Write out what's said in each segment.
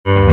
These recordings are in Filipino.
Isang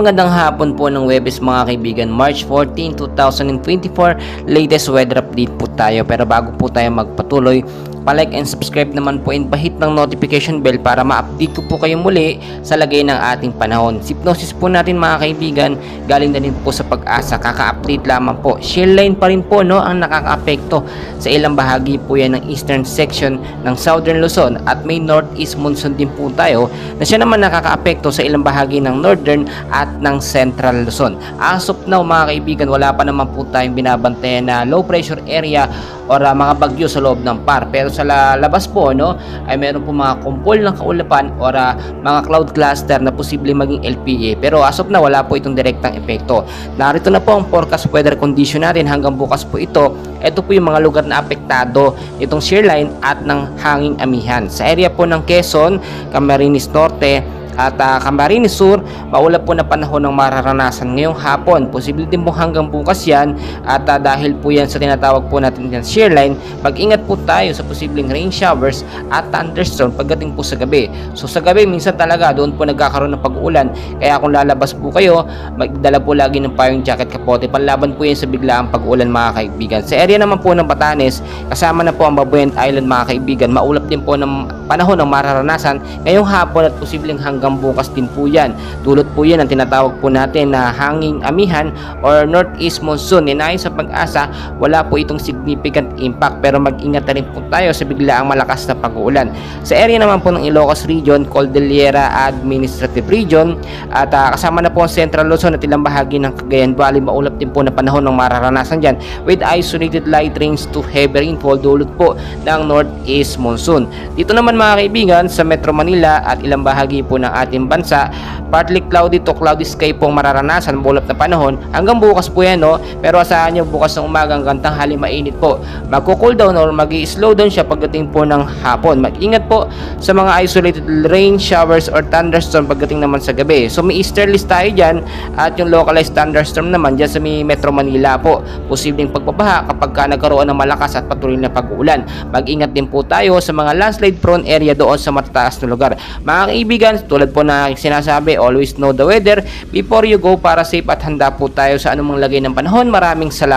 magandang hapon po ng Webes mga kaibigan, March 14, 2024, latest weather update po tayo. Pero bago po tayo magpatuloy, pa-like and subscribe naman po and pahit ng notification bell para ma-update ko po kayo muli sa lagay ng ating panahon. Hypnosis po natin mga kaibigan, galing na din po sa Pag-asa, kaka-update lamang po. Shear line pa rin po ang nakaka-apekto sa ilang bahagi po yan ng eastern section ng southern Luzon at may northeast monsoon din po tayo na siya naman nakaka-apekto sa ilang bahagi ng northern at ng central Luzon. As of now mga kaibigan, wala pa naman po tayong binabantayan na low pressure area or mga bagyo sa loob ng PAR. Pero sa labas po ay meron po mga kumpol ng kaulapan or mga cloud cluster na posibleng maging LPA. Pero as of now wala po itong direktang epekto. Narito na po ang forecast weather condition natin hanggang bukas po ito. Ito po yung mga lugar na apektado itong shear line at ng hanging amihan. Sa area po ng Quezon, Camarines Norte at Camarines Sur, maulap po na panahon ng mararanasan ngayong hapon. Posible din po hanggang bukas yan at dahil po yan sa tinatawag po natin yan shear line, mag-ingat po tayo sa posibleng rain showers at thunderstorm pagdating po sa gabi. So sa gabi minsan talaga doon po nagkakaroon ng pag-uulan, kaya kung lalabas po kayo, magdala po lagi ng payong jacket, kapote, panlaban po yan sa biglaang pag-uulan mga kaibigan. Sa area naman po ng Batanes, kasama na po ang Babuyan Island mga kaibigan, maulap din po ng panahon ng mararanasan ngayong hapon at posibleng hanggang bukas din po yan. Dulot po yan ang tinatawag po natin na hanging amihan or northeast monsoon. Ayon sa Pag-asa, wala po itong significant impact pero mag-ingat na rin po tayo sa biglaang malakas na pag-uulan. Sa area naman po ng Ilocos Region, Cordillera Administrative Region at kasama na po ang Central Luzon at ilang bahagi ng Cagayan Valley, maulap din po na panahon ng mararanasan dyan with isolated light rains to heavy rainfall, dulot po ng northeast monsoon. Dito naman mga kaibigan sa Metro Manila at ilang bahagi po ng ating bansa, partly cloudy to cloudy sky pong mararanasan, bulap na panahon hanggang bukas po yan pero asahan nyo bukas ng umaga hanggang tanghali mainit po. Magko-cool down or mag-i-slow down siya pagdating po ng hapon. Mag-ingat po sa mga isolated rain showers or thunderstorm pagdating naman sa gabi. So may easterlies tayo dyan at yung localized thunderstorm naman dyan sa may Metro Manila po. Posibleng pagbabaha kapag nagkaroon ng malakas at patuloy na pag-uulan. Mag-ingat din po tayo sa mga landslide prone area doon sa matataas na lugar. Mga kaibigan, tulad po na sinasabi, always know the weather before you go para safe at handa po tayo sa anumang lagay ng panahon. Maraming salamat.